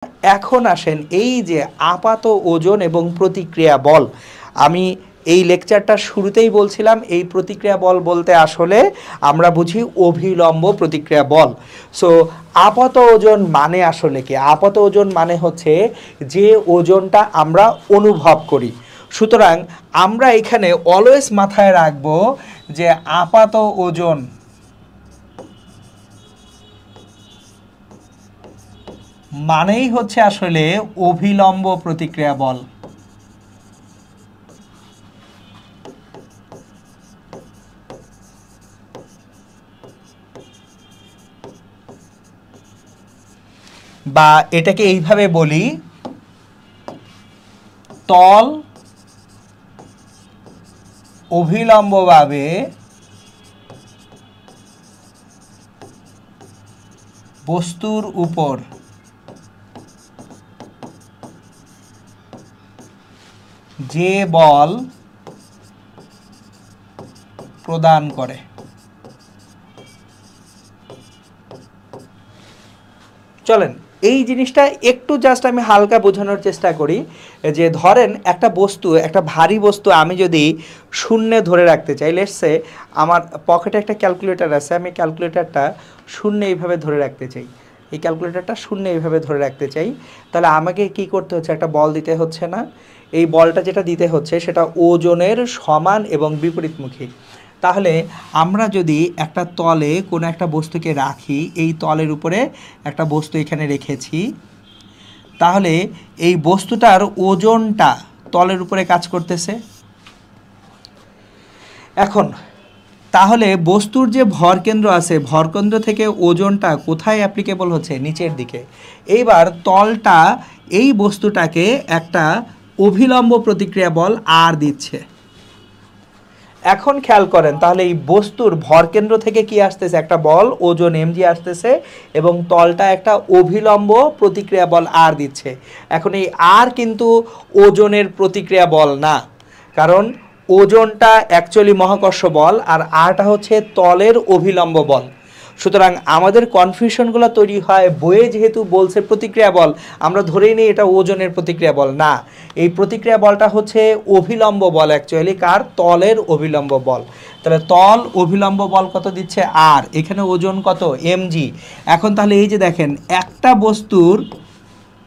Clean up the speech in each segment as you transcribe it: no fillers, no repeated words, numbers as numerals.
এখন আসেন এই যে আপাত ওজন এবং প্রতিক্রিয়া বল। আমি এই লেকচারটার শুরুতেই বলছিলাম এই প্রতিক্রিয়া বল বলতে আসলে আমরা বুঝি অভিলম্ব প্রতিক্রিয়া বল। সো আপাত ওজন মানে আসলে কি? আপাত ওজন মানে হচ্ছে যে ওজনটা আমরা অনুভব করি। সুতরাং আমরা এখানে অলওয়েজ মাথায় রাখবো যে আপাত ওজন মানেই হচ্ছে আসলে অভিলম্ব প্রতিক্রিয়া বল। বা এটাকে এইভাবে বলি, তল অভিলম্বভাবে বস্তুর উপর যে বল প্রদান করে। চলেন এই জিনিসটা একটু জাস্ট আমি হালকা বোঝানোর চেষ্টা করি। যে ধরেন একটা বস্তু, একটা ভারী বস্তু আমি যদি শূন্যে ধরে রাখতে চাই, লেটস সে আমার পকেটে একটা ক্যালকুলেটর আছে, আমি ক্যালকুলেটরটা শূন্যে এইভাবে ধরে রাখতে চাই, এই ক্যালকুলেটরটা শূন্যে এইভাবে ধরে রাখতে চাই, তাহলে আমাকে কি করতে হচ্ছে? একটা বল দিতে হচ্ছে না? এই বলটা যেটা দিতে হচ্ছে সেটা ওজনের সমান এবং বিপরীতমুখী। তাহলে আমরা যদি একটা তলে কোনো একটা বস্তুকে রাখি, এই তলের উপরে একটা বস্তু এখানে রেখেছি, তাহলে এই বস্তুটার ওজনটা তলের উপরে কাজ করতেছে। এখন তাহলে বস্তুর যে ভরকেন্দ্র আছে, ভরকেন্দ্র থেকে ওজনটা কোথায় অ্যাপ্লিকেবল হচ্ছে? নিচের দিকে। এইবার তলটা এই বস্তুটাকে একটা অভিলম্ব প্রতিক্রিয়া বল আর দিচ্ছে। এখন খেয়াল করেন, তাহলে এই বস্তুর ভরকেন্দ্র থেকে কি আসতেছে? একটা বল ওজন mg আসতেছে এবং তলটা একটা অভিলম্ব প্রতিক্রিয়া বল আর দিচ্ছে। এখন এই আর কিন্তু ওজনের প্রতিক্রিয়া বল না, কারণ ওজনটা অ্যাকচুয়ালি মহাকর্ষ বল আর আরটা হচ্ছে তলের অভিলম্ব বল। সুতরাং আমাদের কনফিউশনগুলো তৈরি হয় বইয়ে যেহেতু বলছে প্রতিক্রিয়া বল, আমরা ধরেই নিই এটা ওজনের প্রতিক্রিয়া বল। না, এই প্রতিক্রিয়া বলটা হচ্ছে অভিলম্ব বল, অ্যাকচুয়ালি কার? তলের অভিলম্ব বল। তাহলে তল অভিলম্ব বল কত দিচ্ছে? আর। এখানে ওজন কত? mg। এখন তাহলে এই যে দেখেন, একটা বস্তুর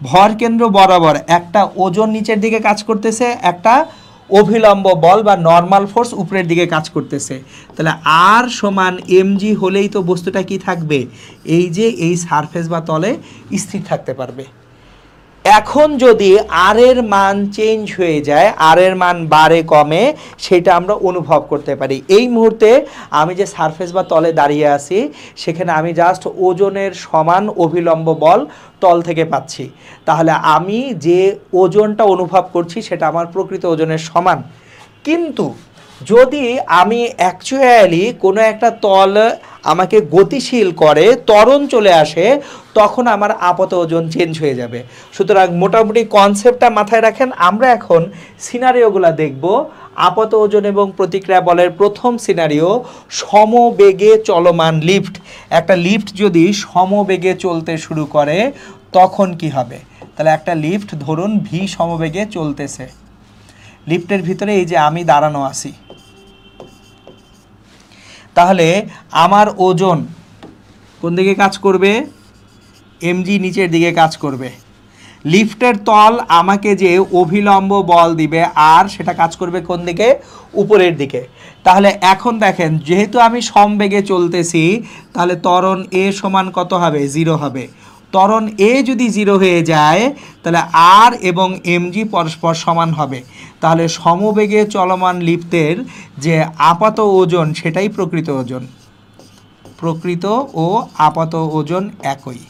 ভরকেন্দ্র বরাবর একটা ওজন নিচের দিকে কাজ করতেছে, একটা অভিলম্ব বল বা নর্মাল ফোর্স উপরের দিকে কাজ করতেছে। তাহলে আর সমান mg হলেই তো বস্তুটা কি থাকবে? এই যে এই সারফেস বা তলে স্থির থাকতে পারবে। এখন যদি আর এর মান চেঞ্জ হয়ে যায়, আর এর মান বাড়ে কমে, সেটা আমরা অনুভব করতে পারি। এই মুহূর্তে আমি যে সারফেস বা তলে দাঁড়িয়ে আছি, সেখানে আমি জাস্ট ওজনের সমান অভিলম্ব বল তল থেকে পাচ্ছি। তাহলে আমি যে ওজনটা অনুভব করছি সেটা আমার প্রকৃত ওজনের সমান। কিন্তু যদি আমি অ্যাকচুয়ালি কোনো একটা তল আমাকে গতিশীল করে, ত্বরণ চলে আসে, তখন আমার আপাত ওজন চেঞ্জ হয়ে যাবে। সুতরাং মোটামুটি কনসেপ্টটা মাথায় রাখেন। আমরা এখন সিনারিওগুলো দেখব। আপাত ওজন এবং প্রতিক্রিয়া বলের প্রথম সিনারিও, সমবেগে চলমান লিফট। একটা লিফট যদি সমবেগে চলতে শুরু করে তখন কি হবে? তাহলে একটা লিফট ধরুন ভি সমবেগে চলতেছে, লিফটের ভিতরে এই যে আমি দাঁড়ানো আছি, তাহলে আমার ওজন কোন দিকে কাজ করবে? mg নিচের দিকে কাজ করবে। লিফটের তল আমাকে যে অভিলম্ব বল দিবে আর, সেটা কাজ করবে কোন দিকে? উপরের দিকে। তাহলে এখন দেখেন, যেহেতু আমি সমবেগে চলতেছি, তাহলে ত্বরণ a সমান কত হবে? 0 হবে। ত্বরণ a যদি 0 হয়ে যায়, তাহলে আর এবং mg পরস্পর সমান হবে। তাহলে সমবেগে চলমান লিফটের যে আপাত ওজন সেটাই প্রকৃত ওজন। প্রকৃত ও আপাত ওজন একই,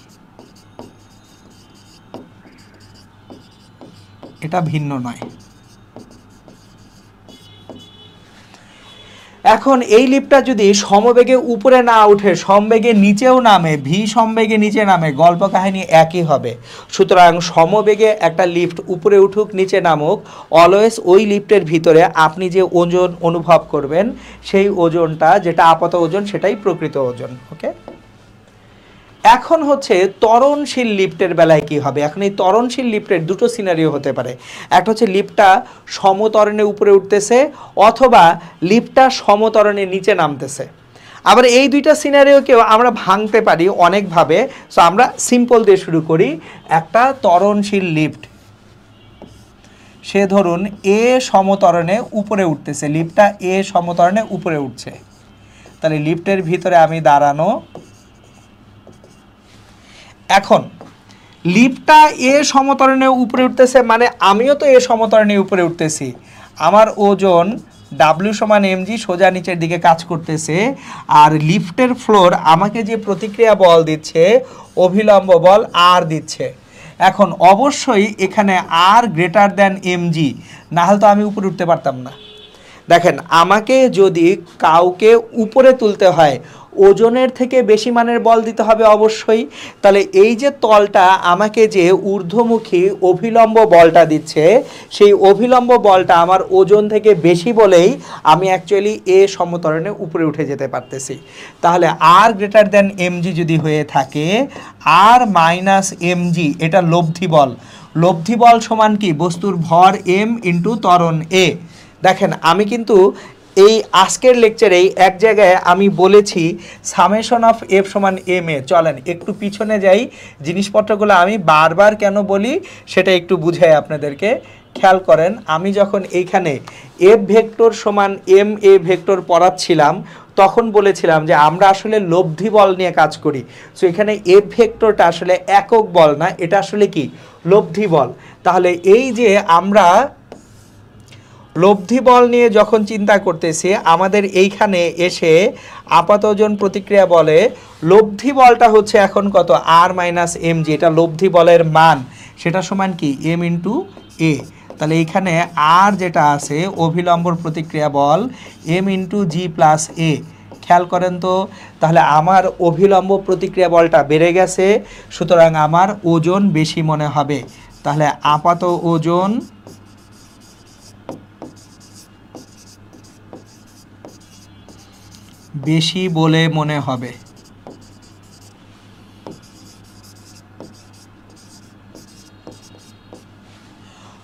এটা ভিন্ন নয়। এখন এই লিফটটা যদি সমবেগে উপরে না উঠে সমবেগে নিচেও নামে, ভি সমবেগে নিচে নামে, গল্প কাহিনী একই হবে। সুতরাং সমবেগে একটা লিফট উপরে উঠুক নিচে নামুক, অলওয়েজ ওই লিফটের ভিতরে আপনি যে ওজন অনুভব করবেন সেই ওজনটা, যেটা আপাত ওজন, সেটাই প্রকৃত ওজন। ওকে, এখন হচ্ছে ত্বরণশীল লিফটের বেলায় কি হবে। এখন এই ত্বরণশীল লিফটের দুটো সিনারিও হতে পারে। একটা হচ্ছে লিফটটা সমত্বরণে উপরে উঠতেছে অথবা লিফটটা সমত্বরণে নিচে নামতেছে। আবার এই দুইটা সিনারিওকেও আমরা ভাঙতে পারি অনেকভাবে। সো আমরা সিম্পল দিয়ে শুরু করি। একটা ত্বরণশীল লিফট, সে ধরুন এ সমত্বরণে উপরে উঠতেছে, লিফটটা এ সমত্বরণে উপরে উঠছে। তাহলে লিফটের ভিতরে আমি দাঁড়ানো। এখন লিফটটা এ সমত্বরণে উপরে উঠতেছে, মানে আমিও তো এ সমত্বরণে উপরে উঠতেছি। আমার ওজন ডাব্লিউ সমান এমজি সোজা নিচের দিকে কাজ করতেছে, আর লিফটের ফ্লোর আমাকে যে প্রতিক্রিয়া বল দিচ্ছে, অভিলম্ব বল আর দিচ্ছে। এখন অবশ্যই এখানে আর গ্রেটার দ্যান এমজি, না হলে তো আমি উপরে উঠতে পারতাম না। দেখেন, আমাকে যদি কাউকে উপরে তুলতে হয় ওজনের থেকে বেশি মানের বল দিতে হবে অবশ্যই। তাহলে এই যে তলটা আমাকে যে ঊর্ধ্বমুখী অভিলম্ব বলটা দিচ্ছে, সেই অভিলম্ব বলটা আমার ওজন থেকে বেশি বলেই আমি অ্যাকচুয়ালি এ সমত্বরণে উপরে উঠে যেতে পারতেছি। তাহলে আর গ্রেটার দ্যান এমজি যদি হয়ে থাকে, আর মাইনাস এমজি এটা লব্ধি বল। লব্ধি বল সমান কি? বস্তুর ভর এম ইন্টু ত্বরণ এ। দেখেন, আমি কিন্তু এই আজকের লেকচারেই এক জায়গায় আমি বলেছি সামেশন অফ এফ সমান এম এ। চলেন একটু পিছনে যাই, জিনিসপত্রগুলো আমি বারবার কেন বলি সেটা একটু বুঝাই আপনাদেরকে। খেয়াল করেন, আমি যখন এইখানে এফ ভেক্টর সমান এম এ ভেক্টর পড়াচ্ছিলাম তখন বলেছিলাম যে আমরা আসলে লব্ধি বল নিয়ে কাজ করি। সো এখানে এফ ভেক্টরটা আসলে একক বল না, এটা আসলে কি? লব্ধি বল। তাহলে এই যে আমরা লব্ধি বল নিয়ে যখন চিন্তা করতেছি, আমাদের এইখানে এসে আপাত ওজন প্রতিক্রিয়া বলে লব্ধি বলটা হচ্ছে এখন কত? আর মাইনাস এম জি। এটা লব্ধি বলের মান, সেটা সমান কি? এম ইন্টু এ। তাহলে এইখানে আর যেটা আছে অভিলম্বর প্রতিক্রিয়া বল এম ইন্টু জি প্লাস এ। খেয়াল করেন তো, তাহলে আমার অভিলম্ব প্রতিক্রিয়া বলটা বেড়ে গেছে, সুতরাং আমার ওজন বেশি মনে হবে। তাহলে আপাত ওজন বেশি বলে মনে হবে।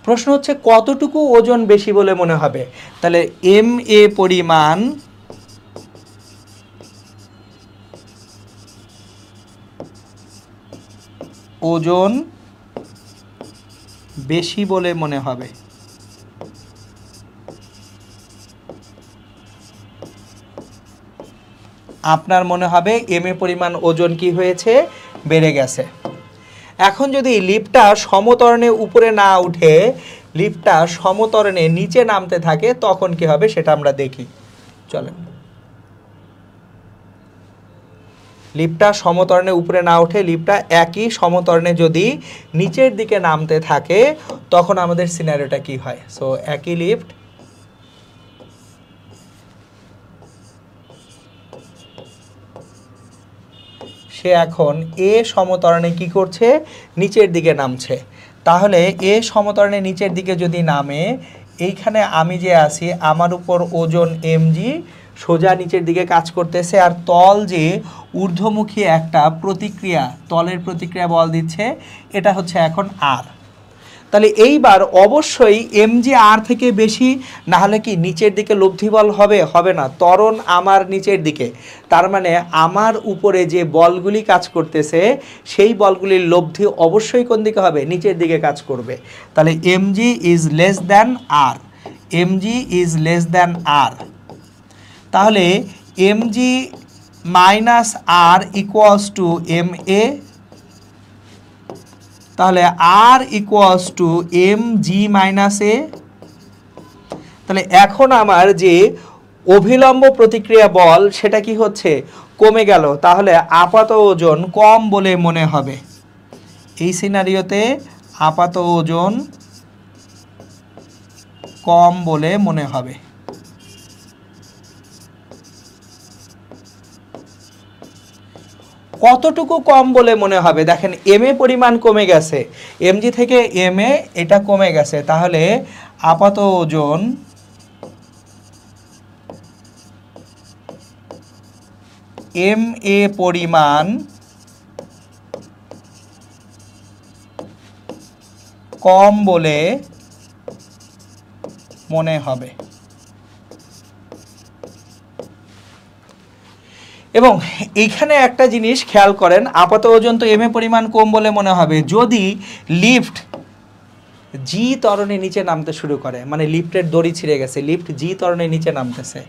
প্রশ্ন হচ্ছে কতটুকু ওজন বেশি বলে মনে হবে। তাহলে এম এ পরিমাণ ওজন বেশি বলে মনে হবে। আপনার মনে হবে এম এ পরিমাণ ওজন কি হয়েছে? বেড়ে গেছে। এখন যদি লিফটটা সমত্বরণে উপরে না উঠে লিফটটা সমত্বরণে নিচে নামতে থাকে তখন কি হবে সেটা আমরা দেখি। চলেন, লিফটটা সমত্বরণে উপরে না উঠে লিফটটা একই সমত্বরণে যদি নিচের দিকে নামতে থাকে তখন আমাদের সিনারিওটা কি হয়। সো একই লিফট সে এখন এ সমত্বরণে কি করছে? নিচের দিকে নামছে। তাহলে এ সমত্বরণে নিচের দিকে যদি নামে, এইখানে আমি যে আছি আমার উপর ওজন এমজি সোজা নিচের দিকে কাজ করতেছে, আর তল যে ঊর্ধ্বমুখী একটা প্রতিক্রিয়া, তলের প্রতিক্রিয়া বল দিচ্ছে, এটা হচ্ছে এখন আর। তাহলে এইবার অবশ্যই এমজি আর থেকে বেশি, না হলে কি নিচের দিকে লব্ধি বল হবে? হবে না। ত্বরণ আমার নিচের দিকে, তার মানে আমার উপরে যে বলগুলি কাজ করতেছে সেই বলগুলির লব্ধি অবশ্যই কোন দিকে হবে? নিচের দিকে কাজ করবে। তাহলে MG is less than R, MG is less than R. তাহলে MG minus R equals to M A. তাহলে R equals to M G minus A. তাহলে এখন আমার যে অভিলম্ব প্রতিক্রিয়া বল সেটা কি হচ্ছে? কমে গেল। তাহলে আপাত ওজন কম বলে মনে হবে। এই সিনারিওতে আপাত ওজন কম বলে মনে হবে। কতটুকু কম বলে মনে হবে? দেখেন, এম এ পরিমাণ কমে গেছে, এমজি থেকে এম এ এটা কমে গেছে। তাহলে আপাত ওজন এম এ পরিমাণ কম বলে মনে হবে। এবং এইখানে একটা জিনিস খেয়াল করেন, আপাত ওজন তো এম এ পরিমাণ কম বলে মনে হবে। যদি লিফট জি ত্বরণে নিচে নামতে শুরু করে, মানে লিফটের দড়ি ছিঁড়ে গেছে, লিফট জি ত্বরণে নিচে নামতেছে,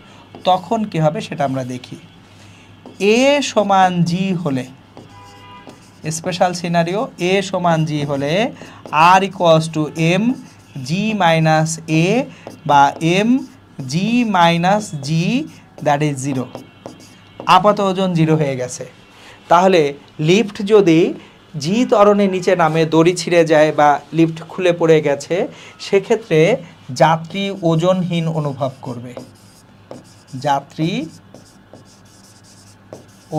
তখন কি হবে সেটা আমরা দেখি। এ সমান জি হলে, স্পেশাল সিনারিও, এ সমান জি হলে R equals to M G minus A বা M G minus G, that is 0। আপাত ওজন 0 হয়ে গেছে। তাহলে লিফট যদি জি ত্বরণে নিচে নামে, দড়ি ছিঁড়ে যায় বা লিফট খুলে পড়ে গেছে, সেক্ষেত্রে যাত্রী ওজনহীন অনুভব করবে। যাত্রী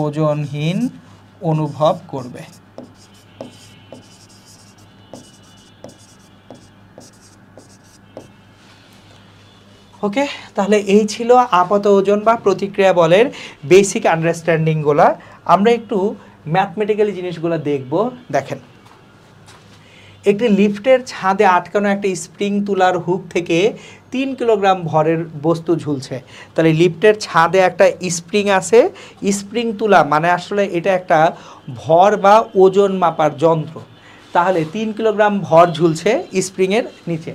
ওজনহীন অনুভব করবে। ওকে, তাহলে এই ছিল আপাত ওজন বা প্রতিক্রিয়া বলের বেসিক আন্ডারস্ট্যান্ডিংগুলো। আমরা একটু ম্যাথমেটিক্যালি জিনিসগুলো দেখব। দেখেন, একটি লিফটের ছাদে আটকানো একটা স্প্রিং তুলার হুক থেকে 3 কিলোগ্রাম ভরের বস্তু ঝুলছে। তাহলে লিফটের ছাদে একটা স্প্রিং আছে, স্প্রিং তুলা মানে আসলে এটা একটা ভর বা ওজন মাপার যন্ত্র। তাহলে 3 কিলোগ্রাম ভর ঝুলছে স্প্রিংয়ের নিচে।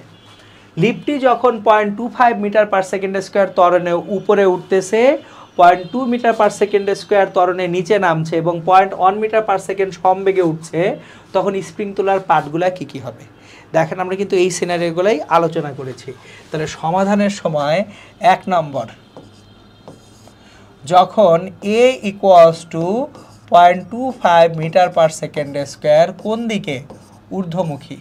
লিফটটি যখন 0.25 মিটার পার সেকেন্ড স্কোয়ার ত্বরণে উপরে উঠতেছে, 0.2 মিটার পার সেকেন্ড স্কোয়ার ত্বরণে নিচে নামছে এবং 0.1 মিটার পার সেকেন্ড সমবেগে উঠছে, তখন স্প্রিং তোলার পার্টগুলা কী কী হবে? দেখেন, আমরা কিন্তু এই সিনারিওগুলাই আলোচনা করেছি। তাহলে সমাধানের সময় 1 নম্বর, যখন A equals to 0.25 metre per second square, কোন দিকে? ঊর্ধ্বমুখী।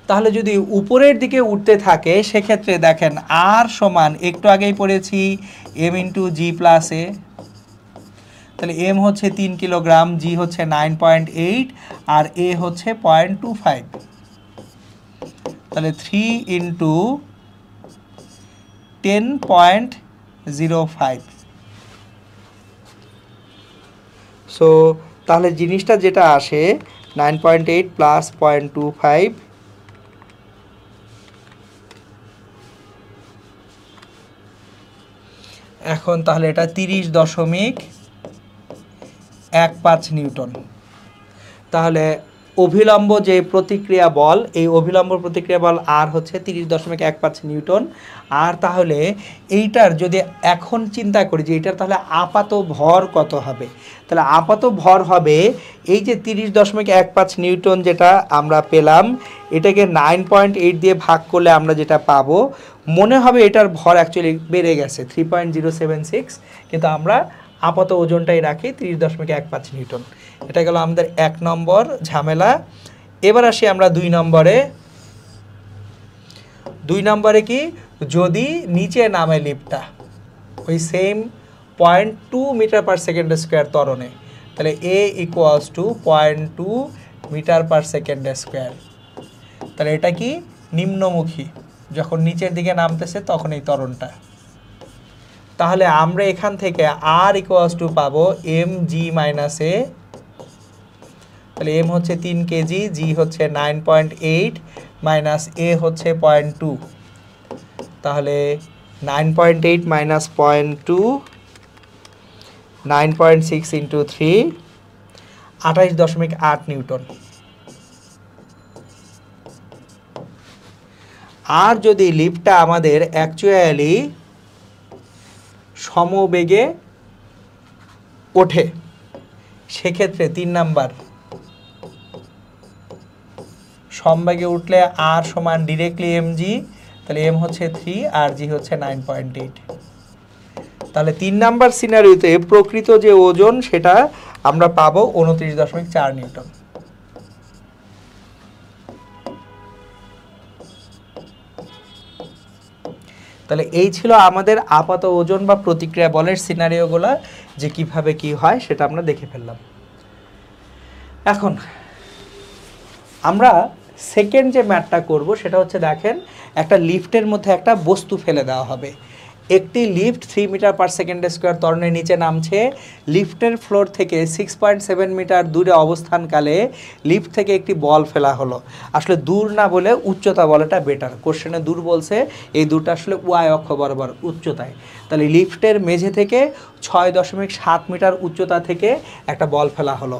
তাহলে যদি উপরের দিকে উঠতে থাকে, সেক্ষেত্রে দেখেন আর সমান, একটু আগেই পড়েছি এম ইন্টু জি প্লাস এ। তাহলে এম হচ্ছে 3 কিলোগ্রাম, জি হচ্ছে 9.8 আর এ হচ্ছে 0.25। তাহলে 3 ইন্টু 10.05। সো তাহলে জিনিসটা যেটা আসে 9.8 প্লাস 0.25, এখন তাহলে এটা 30.15 নিউটন। তাহলে অভিলম্ব যে প্রতিক্রিয়া বল, এই অভিলম্ব প্রতিক্রিয়া বল আর হচ্ছে 30.15 নিউটন। আর তাহলে এইটার যদি এখন চিন্তা করি যে এইটার তাহলে আপাত ভর কত হবে, তাহলে আপাত ভর হবে এই যে 30.15 নিউটন যেটা আমরা পেলাম, এটাকে 9.8 দিয়ে ভাগ করলে আমরা যেটা পাবো, মনে হবে এটার ভর অ্যাকচুয়ালি বেড়ে গেছে 3.076, কিন্তু আমরা আপাত ওজনটাই রাখি 30.15 নিউটন। এটা গেল আমাদের 1 নম্বর ঝামেলা। এবার আসি আমরা 2 নম্বরে। 2 নম্বরে কি, যদি নিচে নামে লিফটটা ওই same 0.2 metre per second square ত্বরণে, তাহলে A equals to 0.2 metre per second square. তাহলে এটা কি নিম্নমুখী, যখন নিচের দিকে নামতেছে তখন এই ত্বরণটা। তাহলে আমরা এখান থেকে আর ইকুয়ালস টু পাবো এম জি মাইনাস এ। তাহলে এম হচ্ছে 3 কেজি, জি হচ্ছে 9.8 মাইনাস এ হচ্ছে 0.2। তাহলে 9.8 মাইনাস 0.2, 9.6 ইন্টু 3, 28.8 নিউটন। আর যদি লিফটটা আমাদের অ্যাকচুয়ালি সমবেগে ওঠে, সেক্ষেত্রে 3 নাম্বার, সমবেগে উঠলে আর সমান ডিরেক্টলি এম জি, তাহলে এম হচ্ছে 3 আর জি হচ্ছে 9.8। তাহলে 3 নাম্বার সিনারিওতে প্রকৃত যে ওজন সেটা আমরা পাবো 29.4 নিউটন। তাহলে এই ছিল আমাদের আপাত ওজন বা প্রতিক্রিয়া বলের সিনারিওগুলো, যে কিভাবে কি হয় সেটা আমরা দেখে ফেললাম। এখন আমরা সেকেন্ড যে ম্যাথটা করব সেটা হচ্ছে, দেখেন একটা লিফটের মধ্যে একটা বস্তু ফেলে দেওয়া হবে। একটি lift 3 metre per second square ত্বরণের নিচে নামছে। লিফটের ফ্লোর থেকে 6.7 মিটার দূরে অবস্থানকালে লিফট থেকে একটি বল ফেলা হলো। আসলে দূর না বলে উচ্চতা বলাটা বেটার। কোশ্চেনে দূর বলছে, এই দূরটা আসলে ওয়াই অক্ষ বরাবর উচ্চতায়। তাহলে লিফটের মেঝে থেকে 6.7 মিটার উচ্চতা থেকে একটা বল ফেলা হলো।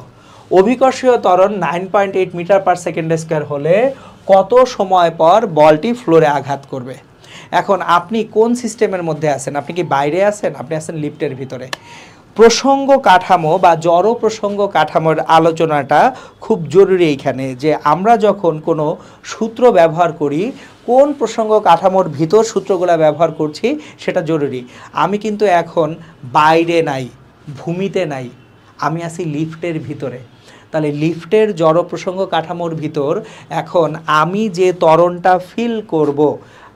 অভিকর্ষীয় ত্বরণ 9.8 মিটার পার সেকেন্ড স্কোয়ার হলে কত সময় পর বলটি ফ্লোরে আঘাত করবে? এখন আপনি কোন সিস্টেমের মধ্যে আছেন? আপনি কি বাইরে আছেন? আপনি আছেন লিফটের ভিতরে। প্রসঙ্গ কাঠামো বা জড় প্রসঙ্গ কাঠামোর আলোচনাটা খুব জরুরি এইখানে, যে আমরা যখন কোনো সূত্র ব্যবহার করি কোন প্রসঙ্গ কাঠামোর ভিতর সূত্রগুলো ব্যবহার করছি সেটা জরুরি। আমি কিন্তু এখন বাইরে নাই, ভূমিতে নাই, আমি আছি লিফটের ভিতরে। তাহলে লিফটের জড় প্রসঙ্গ কাঠামোর ভিতর এখন আমি যে ত্বরণটা ফিল করব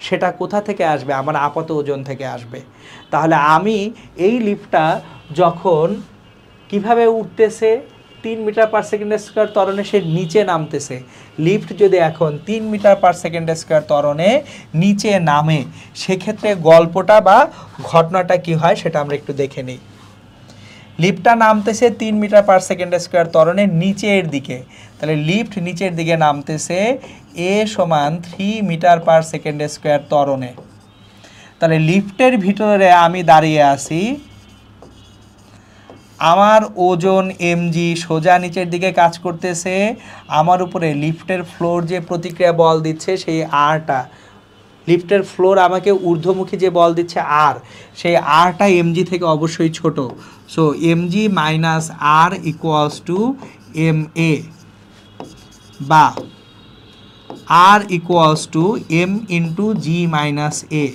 সেটা কোথা থেকে আসবে? আমার আপাত ওজন থেকে আসবে। তাহলে আমি এই লিফটটা যখন কিভাবে উঠতেছে, 3 মিটার পার সেকেন্ড স্কোয়ার ত্বরণে সে নিচে নামতেছে। লিফট যদি এখন 3 মিটার পার সেকেন্ড স্কোয়ার ত্বরণে নিচে নামে, সেক্ষেত্রে গল্পটা বা ঘটনাটা কি হয় সেটা আমরা একটু দেখে নিই। লিফটটা নামতেছে 3 মিটার পার সেকেন্ড স্কোয়ার ত্বরণে নিচের দিকে। তাহলে লিফট নিচের দিকে নামতেছে এ সমান 3 মিটার পার সেকেন্ড স্কোয়ার ত্বরণে। তাহলে লিফটের ভিতরে আমি দাঁড়িয়ে আছি, আমার ওজন mg সোজা নিচের দিকে কাজ করতেছে, আমার উপরে লিফটের ফ্লোর যে প্রতিক্রিয়া বল দিচ্ছে সেই আরটা, লিফটের ফ্লোর আমাকে ঊর্ধ্বমুখী যে বল দিচ্ছে আর, সেই আরটা mg থেকে অবশ্যই ছোট। So mg minus R equals to ma বা R equals to m into G minus A.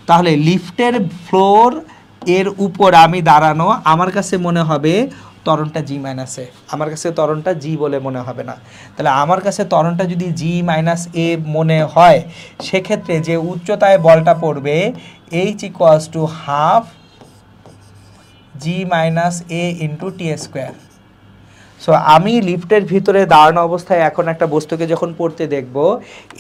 তাহলে লিফটের ফ্লোর এর উপর আমি দাঁড়ানো, আমার কাছে মনে হবে ত্বরণটা জি মাইনাস এ, আমার কাছে ত্বরণটা জি বলে মনে হবে না। তাহলে আমার কাছে ত্বরণটা যদি জি মাইনাস এ মনে হয়, সেক্ষেত্রে যে উচ্চতায় বলটা পড়বে H equals to half G minus A into T square. So আমি লিফটের ভিতরে দাঁড়ানো অবস্থায় এখন একটা বস্তুকে যখন পড়তে দেখব,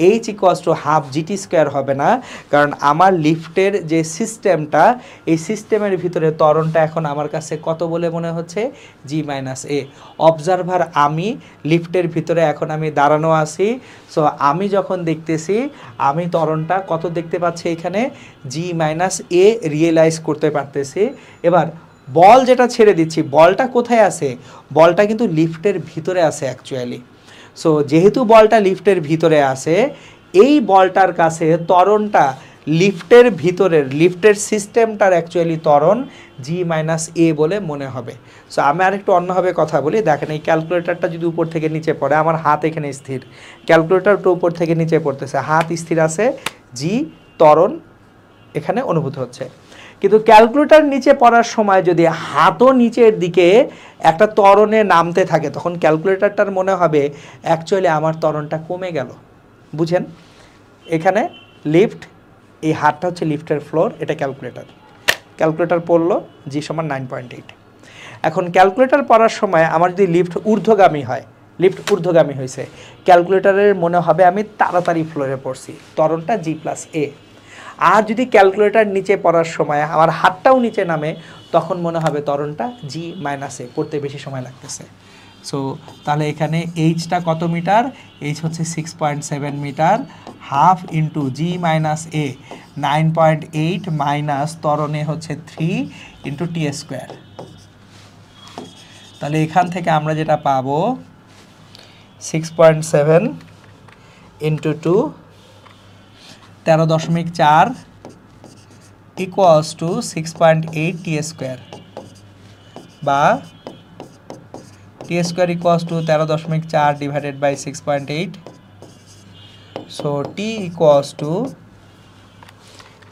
H equals to half GT square হবে না, কারণ আমার লিফটের যে সিস্টেমটা, এই সিস্টেমের ভিতরে ত্বরণটা এখন আমার কাছে কত বলে মনে হচ্ছে? জি মাইনাস এ। অবজারভার আমি লিফটের ভিতরে এখন আমি দাঁড়ানো আছি। সো আমি যখন দেখতেছি আমি ত্বরণটা কত দেখতে পাচ্ছি এখানে? জি মাইনাস এ রিয়েলাইজ করতে পারতেছি। এবার বল যেটা ছেড়ে দিচ্ছি, বলটা কোথায় আছে? বলটা কিন্তু লিফটের ভিতরে আছে অ্যাকচুয়ালি। সো যেহেতু বলটা লিফটের ভিতরে আছে, এই বলটার কাছে ত্বরণটা লিফটের ভিতরের, লিফটের সিস্টেমটার অ্যাকচুয়ালি ত্বরণ জি মাইনাস এ বলে মনে হবে। সো আমি আরেকটু অন্যভাবে কথা বলি। দেখেন, এই ক্যালকুলেটরটা যদি উপর থেকে নিচে পড়ে, আমার হাত এখানে স্থির, ক্যালকুলেটরটা উপর থেকে নিচে পড়তেছে, হাত স্থির আছে, জি ত্বরণ এখানে অনুভূত হচ্ছে। কিন্তু ক্যালকুলেটর নিচে পড়ার সময় যদি হাতও নিচের দিকে একটা ত্বরণে নামতে থাকে, তখন ক্যালকুলেটরটার মনে হবে অ্যাকচুয়ালি আমার ত্বরণটা কমে গেল। বুঝেন? এখানে লিফট, এই হাতটা হচ্ছে লিফটের ফ্লোর, এটা ক্যালকুলেটর। ক্যালকুলেটর পড়লো জি সমান 9.8। এখন ক্যালকুলেটর পড়ার সময় আমার যদি লিফট ঊর্ধ্বগামী হয়, লিফট ঊর্ধ্বগামী হয়েছে, ক্যালকুলেটরের মনে হবে আমি তাড়াতাড়ি ফ্লোরে পড়ছি, ত্বরণটা জি প্লাস এ। আর যদি ক্যালকুলেটর নিচে পড়ার সময় আমার হাতটাও নিচে নামে, তখন মনে হবে ত্বরণটা জি মাইনাসে, পড়তে বেশি সময় লাগতেছে। সো তাহলে এখানে এইচটা কত মিটার? এইচ হচ্ছে 6.7 metre, half into G minus এ 9.8 মাইনাস ত্বরণে হচ্ছে 3 ইন্টু টি স্কোয়ার। তাহলে এখান থেকে আমরা যেটা পাবো 6.7 into 2 13.4 equals to 6.8 T square, বা T square equals to 13.4 divided by 6.8। So T equals to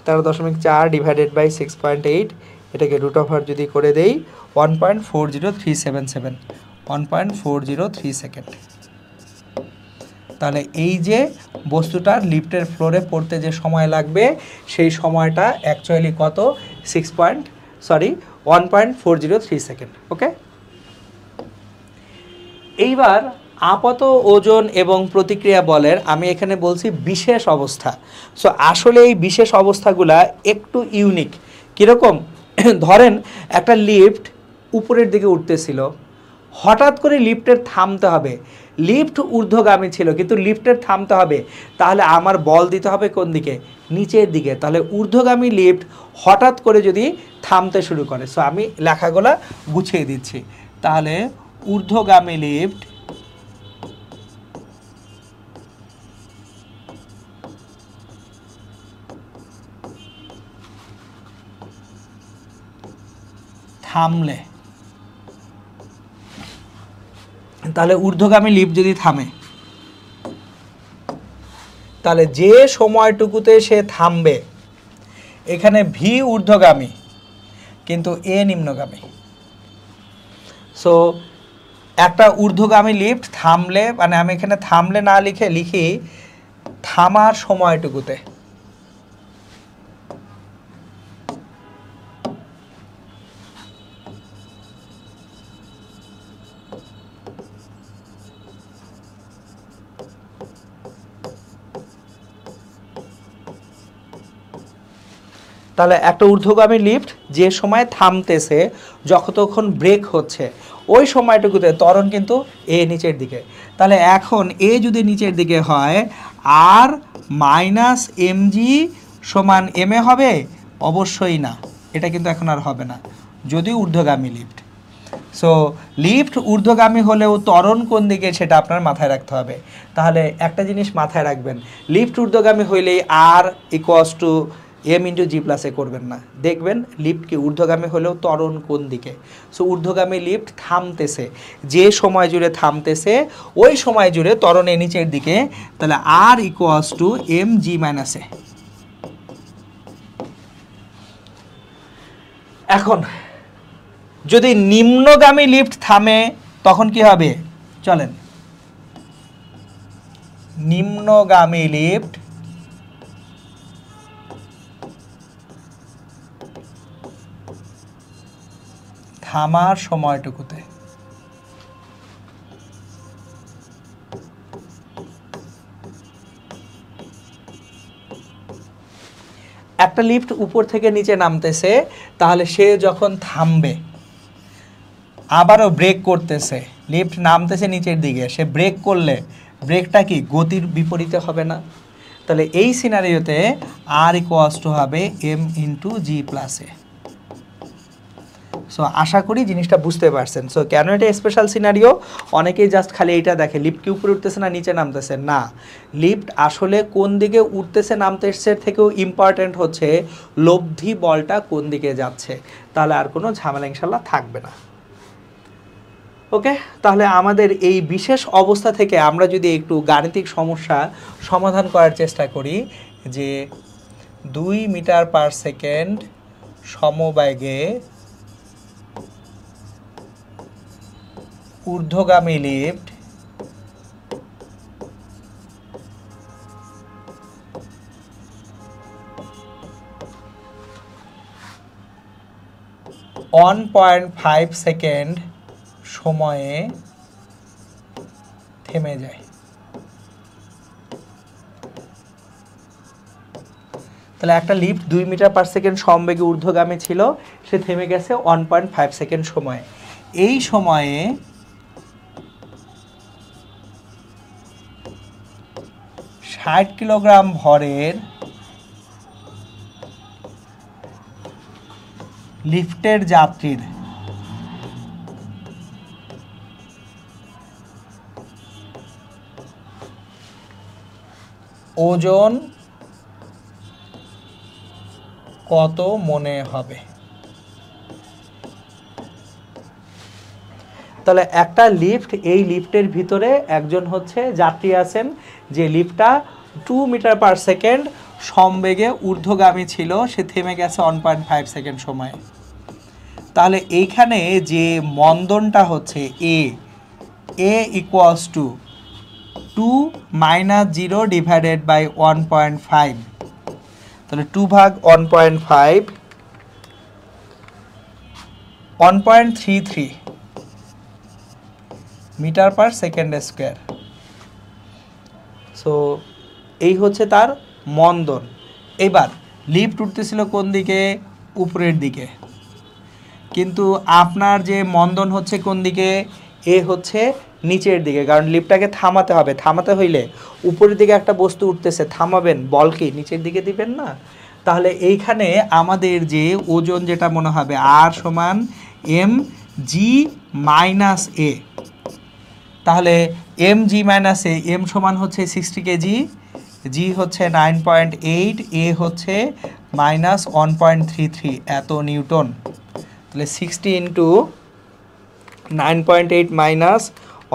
13.4 divided by 6.8, এটাকে রুট ওভার যদি করে দেই 1.40377, 1.403 সেকেন্ড। তাহলে এই যে বস্তুটার লিফটের ফ্লোরে পড়তে যে সময় লাগবে, সেই সময়টা অ্যাকচুয়ালি কত? 1.403 সেকেন্ড। ওকে, এইবার আপাত ওজন এবং প্রতিক্রিয়া বলের আমি এখানে বলছি বিশেষ অবস্থা। সো আসলে এই বিশেষ অবস্থাগুলা একটু ইউনিক। কীরকম? ধরেন একটা লিফট উপরের দিকে উঠতেছিল, হঠাৎ করে লিফটের থামতে হবে। লিফট ঊর্ধ্বগামী ছিল কিন্তু লিফটের থামতে হবে, তাহলে আমার বল দিতে হবে কোন দিকে? নিচের দিকে। তাহলে ঊর্ধ্বগামী লিফট হঠাৎ করে যদি থামতে শুরু করে, সো আমি লেখাগুলা গুছিয়ে দিচ্ছি। তাহলে ঊর্ধ্বগামী লিফট থামলে, তাহলে ঊর্ধ্বগামী লিফট যদি থামে, তাহলে যে সময়টুকুতে সে থামবে, এখানে ভি ঊর্ধ্বগামী কিন্তু এ নিম্নগামী। সো একটা ঊর্ধ্বগামী লিফট থামলে, মানে আমি এখানে থামলে না লিখে লিখি থামার সময়টুকুতে, তাহলে একটা ঊর্ধ্বগামী লিফট যে সময় থামতেছে, যতক্ষণ ব্রেক হচ্ছে, ওই সময়টুকুতে ত্বরণ কিন্তু এ নিচের দিকে। তাহলে এখন এ যদি নিচের দিকে হয়, আর মাইনাস এম জি সমান এম এ হবে? অবশ্যই না, এটা কিন্তু এখন আর হবে না যদি ঊর্ধ্বগামী লিফট। সো লিফট ঊর্ধ্বগামী হলেও ত্বরণ কোন দিকে সেটা আপনার মাথায় রাখতে হবে। তাহলে একটা জিনিস মাথায় রাখবেন, লিফট ঊর্ধ্বগামী হইলেই আর ইকুয়ালস টু এম ইন্টু জি প্লাসে করবেন না। দেখবেন লিফট কি ঊর্ধ্বগামী হলেও ত্বরণ কোন দিকে। সো ঊর্ধ্বগামী লিফট থামতেছে, যে সময় জুড়ে থামতেছে ওই সময় জুড়ে ত্বরণ এ নিচের দিকে, তাহলে R equals to M G minus A. এখন যদি নিম্নগামী লিফট থামে তখন কি হবে? চলেন, নিম্নগামী লিফট থামার সময়টুকুতে, একটা লিফট উপর থেকে নিচে নামতেছে, তাহলে সে যখন থামবে, আবারও ব্রেক করতেছে, লিফট নামতেছে নিচের দিকে, সে ব্রেক করলে ব্রেকটা কি গতির বিপরীতে হবে না? তাহলে এই সিনারিওতে আর ইকুয়ালস টু হবে এম ইন্টু জি প্লাস এ। সো আশা করি জিনিসটা বুঝতে পারছেন। সো কেন এটা স্পেশাল সিনারিও? অনেকেই জাস্ট খালি এইটা দেখে, লিফট কি উপরে উঠতেছে না নিচে নামতেছে। না, লিফট আসলে কোন দিকে উঠতেছে নামতেছে থেকেও ইম্পর্ট্যান্ট হচ্ছে লব্ধি বলটা কোন দিকে যাচ্ছে। তাহলে আর কোনো ঝামেলা ইনশাল্লাহ থাকবে না। ওকে, তাহলে আমাদের এই বিশেষ অবস্থা থেকে আমরা যদি একটু গাণিতিক সমস্যা সমাধান করার চেষ্টা করি, যে 2 মিটার পার সেকেন্ড সমবেগে ঊর্ধ্বগামী লিফট ওয়ান 1.5 সেকেন্ড সময়ে থেমে যায়। তাহলে একটা লিফট 2 মিটার পার সেকেন্ড সমবেগে ঊর্ধ্বগামী ছিল, সে থেমে গেছে 1.5 সেকেন্ড সময়ে। এই সময়ে ষাট কিলোগ্রাম ভরের লিফটের যাত্রীর ওজন কত মনে হবে? তাহলে একটা লিফট, এই লিফটের ভিতরে একজন হচ্ছে যাত্রী আছেন, যে লিফটটা 2 মিটার পার সেকেন্ড সমবেগে ঊর্ধ্বগামী ছিল, সে থেমে গেছে 1.5 সেকেন্ড সময়ে। তাহলে এইখানে যে মন্দনটা হচ্ছে A equals to 2 minus 0 divided by 1.5, তাহলে 2 ভাগ 1.5 1.33, metre per second square. So এই হচ্ছে তার মন্দন। এবার লিফট উঠতেছিল কোন দিকে? উপরের দিকে, কিন্তু আপনার যে মন্দন হচ্ছে কোন দিকে? এ হচ্ছে নিচের দিকে, কারণ লিফটটাকে থামাতে হবে। থামাতে হইলে উপরের দিকে একটা বস্তু উঠতেছে, থামাবেন, বল কি নিচের দিকে দিবেন না? তাহলে এইখানে আমাদের যে ওজন যেটা মনে হবে আর সমান এম জি মাইনাস এ, তাহলে এম জি মাইনাস এ, এম সমান হচ্ছে 60 কেজি, জি হচ্ছে 9.8, এ হচ্ছে মাইনাস 1.33 এত নিউটন। তাহলে 60 ইন্টু 9.8 মাইনাস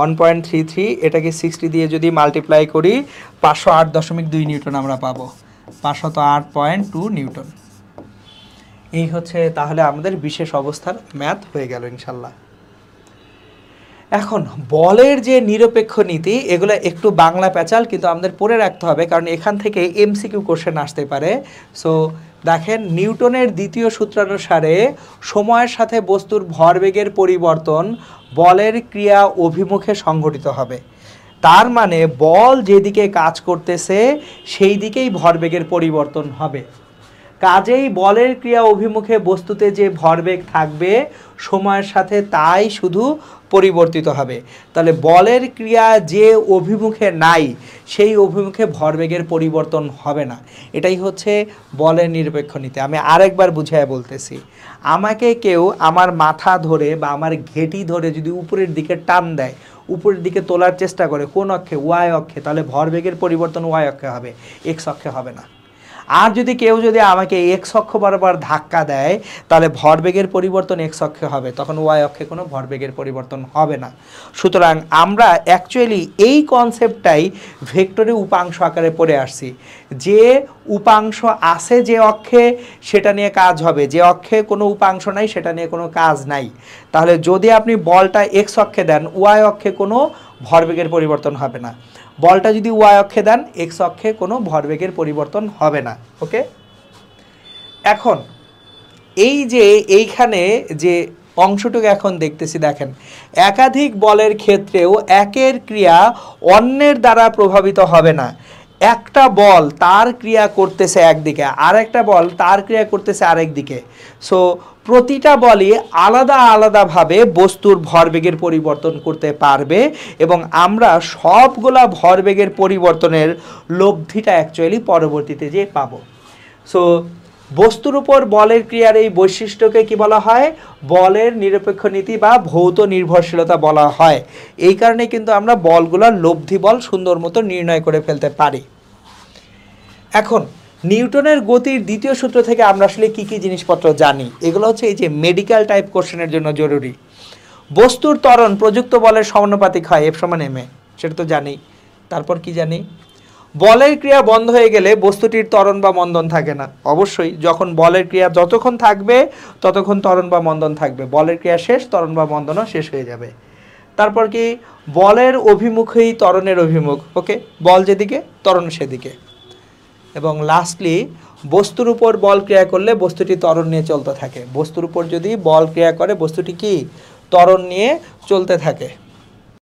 1.33, এটাকে 60 দিয়ে যদি মাল্টিপ্লাই করি 508.2 নিউটন আমরা পাবো, 508.2 নিউটন। এই হচ্ছে তাহলে আমাদের বিশেষ অবস্থার ম্যাথ হয়ে গেল ইনশাল্লাহ। এখন বলের যে নিরপেক্ষ নীতি, এগুলো একটু বাংলা প্যাচাল, কিন্তু আমাদের পড়ে রাখতে হবে, কারণ এখান থেকে এমসিকিউ কোশ্চেন আসতে পারে। সো দেখেন, নিউটনের দ্বিতীয় সূত্রানুসারে সময়ের সাথে বস্তুর ভরবেগের পরিবর্তন বলের ক্রিয়া অভিমুখে সংঘটিত হবে। তার মানে বল যেদিকে কাজ করতেছে সেই দিকেই ভরবেগের পরিবর্তন হবে। কাজেই বলের ক্রিয়া অভিমুখে বস্তুতে যে ভরবেগ থাকবে সময়ের সাথে তাই শুধু পরিবর্তিত হবে। তাহলে বলের ক্রিয়া যে অভিমুখে নাই সেই অভিমুখে ভরবেগের পরিবর্তন হবে না। এটাই হচ্ছে বলের নিরপেক্ষ নীতি। আমি আরেকবার বুঝিয়ে বলতেছি, আমাকে কেউ আমার মাথা ধরে বা আমার ঘেঁটি ধরে যদি উপরের দিকে টান দেয়, উপরের দিকে তোলার চেষ্টা করে কোন অক্ষে? ওয়াই অক্ষে, তাহলে ভরবেগের পরিবর্তন ওয়াই অক্ষে হবে, এক্স অক্ষে হবে না। আর যদি কেউ যদি আমাকে এক্স অক্ষ বরাবর ধাক্কা দেয় তাহলে ভরবেগের পরিবর্তন এক্স অক্ষে হবে, তখন ওয়াই অক্ষে কোনো ভরবেগের পরিবর্তন হবে না। সুতরাং আমরা অ্যাকচুয়ালি এই কনসেপ্টটাই ভেক্টরে উপাংশ আকারে পড়ে আসছি। যে উপাংশ আছে যে অক্ষে সেটা নিয়ে কাজ হবে, যে অক্ষে কোনো উপাংশ নাই সেটা নিয়ে কোনো কাজ নাই। তাহলে যদি আপনি বলটা এক্স অক্ষে দেন, ওয়াই অক্ষে কোনো ভরবেগের পরিবর্তন হবে না। বলটা যদি ওয়াই অক্ষে দেন, এক্স অক্ষে কোনো ভরবেগের পরিবর্তন হবে না। ওকে, এখন এই যে এইখানে যে অংশটুকু এখন দেখতেছি, দেখেন একাধিক বলের ক্ষেত্রেও একের ক্রিয়া অন্যের দ্বারা প্রভাবিত হবে না। একটা বল তার ক্রিয়া করতেছে একদিকে, আর একটা বল তার ক্রিয়া করতেছে আরেক দিকে। সো প্রতিটা বলই আলাদা আলাদাভাবে বস্তুর ভরবেগের পরিবর্তন করতে পারবে, এবং আমরা সবগুলা ভরবেগের পরিবর্তনের লব্ধিটা অ্যাকচুয়ালি পরবর্তীতে যে পাবো। সো বস্তুর উপর বলের ক্রিয়ার এই বৈশিষ্ট্যকে কি বলা হয়? বলের নিরপেক্ষ নীতি বা ভৌত নির্ভরশীলতা বলা হয়। এই কারণে কিন্তু আমরা বলগুলোর লব্ধি বল সুন্দর মতো নির্ণয় করে ফেলতে পারি। এখন নিউটনের গতির দ্বিতীয় সূত্র থেকে আমরা আসলে কি কি জিনিসপত্র জানি, এগুলো হচ্ছে এই যে মেডিকেল টাইপ কোশ্চেনের জন্য জরুরি। বস্তুর ত্বরণ প্রযুক্ত বলের সমানুপাতিক হয়, এফ সমান এম এ, সেটা তো জানি। তারপর কি জানি? বলের ক্রিয়া বন্ধ হয়ে গেলে বস্তুটির ত্বরণ বা মন্দন থাকে না। অবশ্যই যখন বলের ক্রিয়া যতক্ষণ থাকবে ততক্ষণ ত্বরণ বা মন্দন থাকবে, বলের ক্রিয়া শেষ, ত্বরণ বা মন্দনও শেষ হয়ে যাবে। তারপর কি? বলের অভিমুখেই ত্বরণের অভিমুখ। ওকে, বল যেদিকে ত্বরণ সেদিকে। এবং লাস্টলি, বস্তুর উপর বল ক্রিয়া করলে বস্তুটি ত্বরণ নিয়ে চলতে থাকে। বস্তুর উপর যদি বল ক্রিয়া করে বস্তুটি কি ত্বরণ নিয়ে চলতে থাকে।